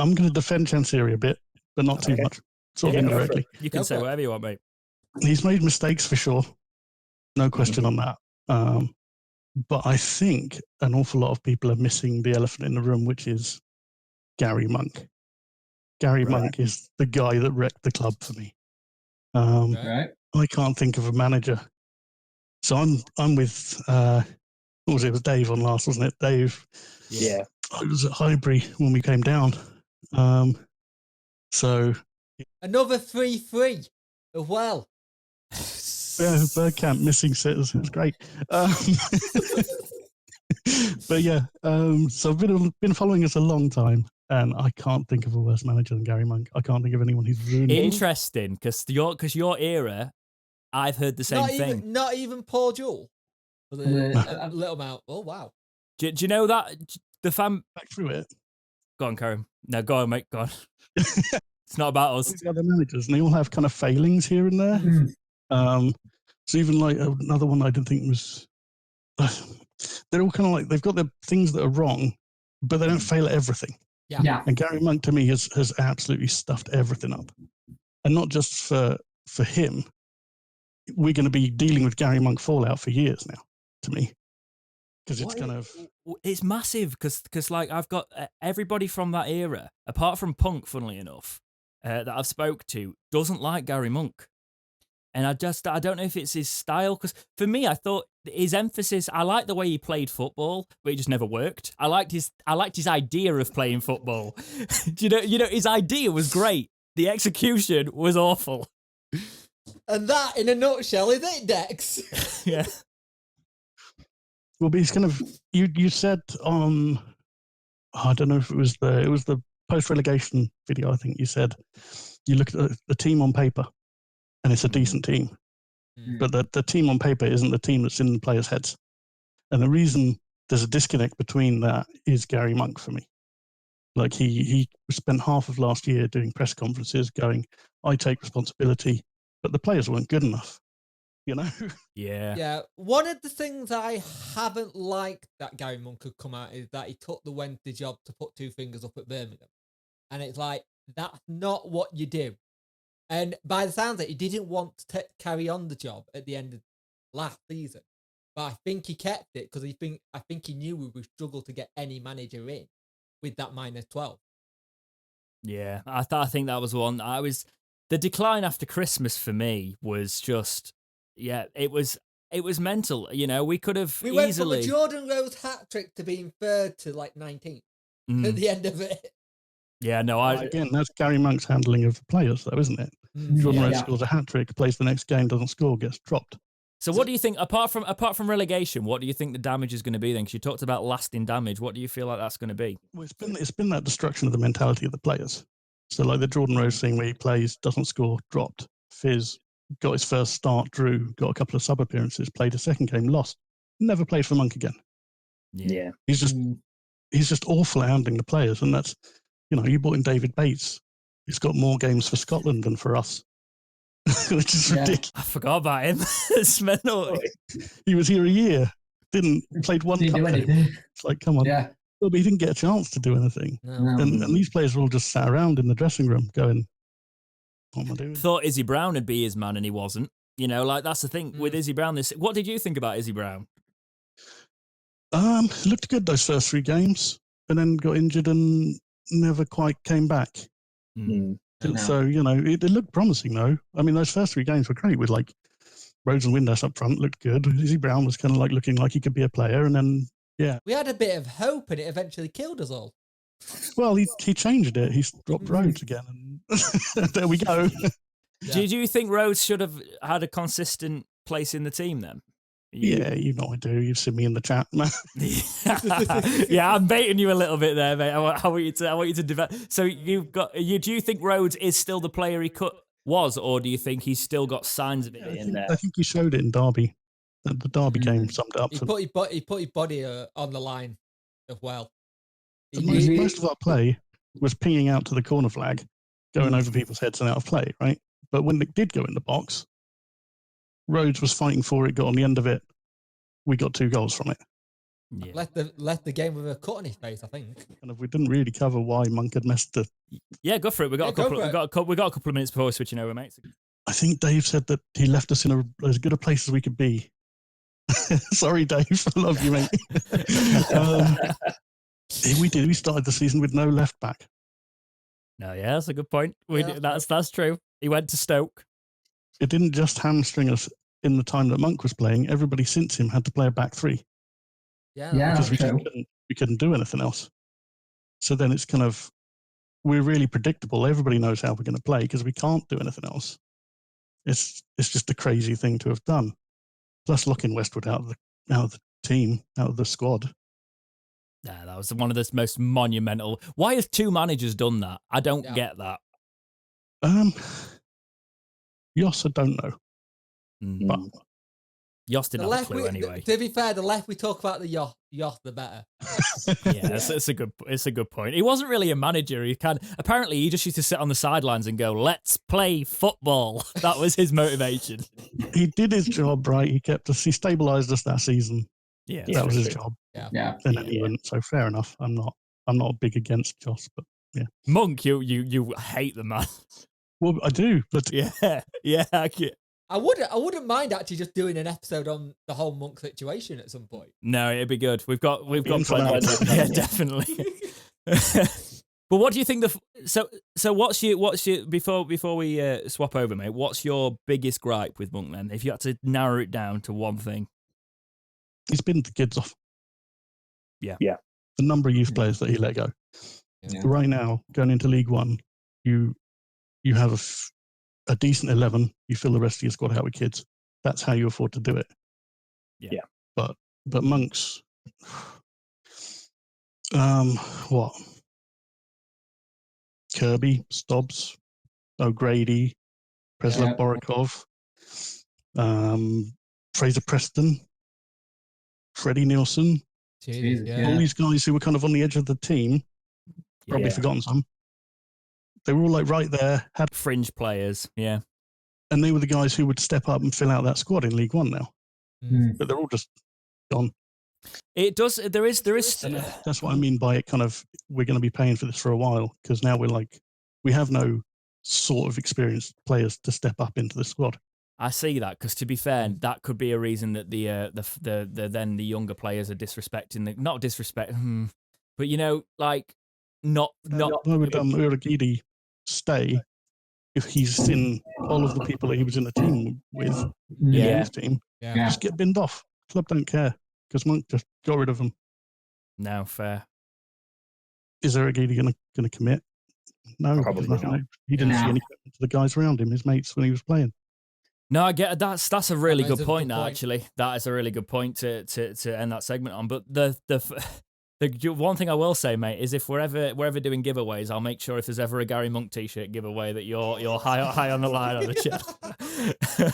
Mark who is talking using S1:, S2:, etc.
S1: I'm going to defend Chansiri a bit, but not too much. Sort of indirectly.
S2: You can say whatever you want, mate.
S1: He's made mistakes for sure. No question on that. But I think an awful lot of people are missing the elephant in the room, which is Garry Monk. Garry Monk is the guy that wrecked the club for me. I can't think of a manager. So I'm with, what was it? It was Dave on last, wasn't it? Dave.
S3: Yeah.
S1: I was at Highbury when we came down. So.
S4: Another 3-3 as well.
S1: Yeah, Bergkamp missing sitters. It was great. But yeah, so I've been following us a long time, and I can't think of a worse manager than Garry Monk. I can't think of anyone who's ruined.
S2: Interesting, because your era, I've heard the same thing.
S4: Not even Paul Jewell. A little amount. Oh wow.
S2: Do you know that the fan
S1: back through it?
S2: Go on, Karen. No, go on, mate. Go on. It's not about us.
S1: The other managers, and they all have kind of failings here and there. So even like another one I didn't think was, they're all kind of like, they've got the things that are wrong, but they don't fail at everything.
S4: Yeah.
S1: And Garry Monk to me has absolutely stuffed everything up, and not just for him. We're going to be dealing with Garry Monk fallout for years now. To me, because
S2: it's massive. Because like I've got everybody from that era, apart from Punk, funnily enough, that I've spoke to, doesn't like Garry Monk. And I don't know if it's his style, because for me, I thought his emphasis, I liked the way he played football, but it just never worked. I liked his idea of playing football. you know, his idea was great. The execution was awful.
S4: And that, in a nutshell, is it, Dex?
S2: Yeah.
S1: Well, but he's kind of, you said on, I don't know if it was the post-relegation video, I think you said, you look at the team on paper, and it's a decent team. But the team on paper isn't the team that's in the players' heads. And the reason there's a disconnect between that is Garry Monk for me. Like he spent half of last year doing press conferences going, I take responsibility, but the players weren't good enough. You know?
S4: Yeah. One of the things I haven't liked that Garry Monk could come out is that he took the Wednesday job to put two fingers up at Birmingham. And it's like, that's not what you do. And by the sounds of it, he didn't want to carry on the job at the end of last season. But I think he kept it because I think he knew we would struggle to get any manager in with that -12.
S2: Yeah, I think that was one. The decline after Christmas for me was just, it was mental. You know, we could have
S4: We went from a Jordan Rose hat trick to being third to like 19th at the end of it.
S2: Yeah, no,
S1: again, that's Garry Monk's handling of the players, though, isn't it? Jordan Rose scores a hat trick, plays the next game, doesn't score, gets dropped.
S2: So what do you think, apart from relegation, what do you think the damage is going to be then? Because you talked about lasting damage. What do you feel like that's going to be?
S1: Well, it's been that destruction of the mentality of the players. So like the Jordan Rose thing where he plays, doesn't score, dropped. Fizz got his first start, drew, got a couple of sub appearances, played a second game, lost, never played for Monk again.
S3: Yeah.
S1: He's just awful at handling the players, and that's, you know, you brought in David Bates. He's got more games for Scotland than for us. Which is ridiculous.
S2: I forgot about him. It's mental.
S1: He was here a year, played one cup game. It's like, come on.
S3: Yeah.
S1: Well, but he didn't get a chance to do anything.
S4: No.
S1: And these players were all just sat around in the dressing room going, what am I doing?
S2: Thought Izzy Brown would be his man and he wasn't. You know, like that's the thing with Izzy Brown. What did you think about Izzy Brown?
S1: Looked good those first 3 games, and then got injured and never quite came back. So, you know, it looked promising, though. I mean, those first 3 games were great with, like, Rhodes and Windass up front looked good. Izzy Brown was kind of, like, looking like he could be a player, and then,
S4: We had a bit of hope, and it eventually killed us all.
S1: Well, he changed it. He dropped Rhodes again, and there we go.
S2: Do you think Rhodes should have had a consistent place in the team, then?
S1: Yeah, you know I do. You've seen me in the chat, man.
S2: Yeah, I'm baiting you a little bit there, mate. I want you to develop. So do you think Rhodes is still the player he was, or do you think he's still got signs of it in there?
S1: I think he showed it in Derby. The Derby game summed it up.
S4: He put his body on the line as well.
S1: Most of our play was pinging out to the corner flag, going over people's heads and out of play, right? But when it did go in the box, Rhodes was fighting for it, got on the end of it. We got 2 goals from it.
S2: Yeah.
S4: Left the game with a cut on his face, I think.
S1: Kind of, we didn't really cover why Monk had messed the.
S2: Yeah, go for it. We got a couple of minutes before switching over, mate.
S1: I think Dave said that he left us in as good a place as we could be. Sorry, Dave. I love you, mate. We did. We started the season with no left back.
S2: No, yeah, that's a good point.
S4: Yeah,
S2: That's true. He went to Stoke.
S1: It didn't just hamstring us in the time that Monk was playing. Everybody since him had to play a back three.
S4: Yeah,
S1: because we couldn't do anything else. So then it's kind of, we're really predictable. Everybody knows how we're going to play because we can't do anything else. It's just a crazy thing to have done. Plus locking Westwood out of the team, out of the squad.
S2: Yeah, that was one of the most monumental. Why have two managers done that? I don't get that.
S1: Yoss, I don't know. But
S2: Yoss didn't have a clue anyway.
S4: To be fair, the left we talk about the Yoss, the better.
S2: Yeah, it's a good point. He wasn't really a manager. Apparently he just used to sit on the sidelines and go, "Let's play football." That was his motivation.
S1: He did his job right. He kept us. He stabilised us that season.
S2: Yeah,
S1: that was his job.
S4: Yeah.
S1: And then he went. So fair enough. I'm not big against Joss, but yeah.
S2: Monk, you hate the man.
S1: Well, I do, but
S2: yeah.
S4: I wouldn't mind actually just doing an episode on the whole Monk situation at some point.
S2: No, it'd be good. We've got plenty of time. Yeah, definitely. But what do you think so what's your before we swap over, mate? What's your biggest gripe with Monk then? If you had to narrow it down to one thing.
S1: He's been the kids off.
S2: Yeah.
S1: The number of youth players that he let go. Yeah. Right now, going into League One, you have a decent 11, you fill the rest of your squad out with kids. That's how you afford to do it.
S2: Yeah.
S1: But Monk's what? Kirby, Stobbs, O'Grady, Preslov Borikov, Fraser Preston, Freddie Nielsen. All these guys who were kind of on the edge of the team, probably forgotten some. They were all like right there, had
S2: fringe players,
S1: and they were the guys who would step up and fill out that squad in League One now. But they're all just gone.
S2: It does. There is.
S1: That's what I mean by it. Kind of, we're going to be paying for this for a while because now we have no sort of experienced players to step up into the squad.
S2: I see that because, to be fair, that could be a reason that the younger players are disrespecting not disrespect, but not.
S1: Why would Uragidi stay if he's seen all of the people that he was in the team with his team? Just get binned off. Club don't care because Monk just got rid of them.
S2: No, fair.
S1: Is Uragidi going to commit? No,
S3: probably not.
S1: He didn't see any commitment to the guys around him, his mates, when he was playing.
S2: No, I get that's a really good point. Actually, that is a really good point to end that segment on. But the one thing I will say, mate, is if we're ever doing giveaways, I'll make sure if there's ever a Garry Monk t-shirt giveaway that you're high on the line on the channel.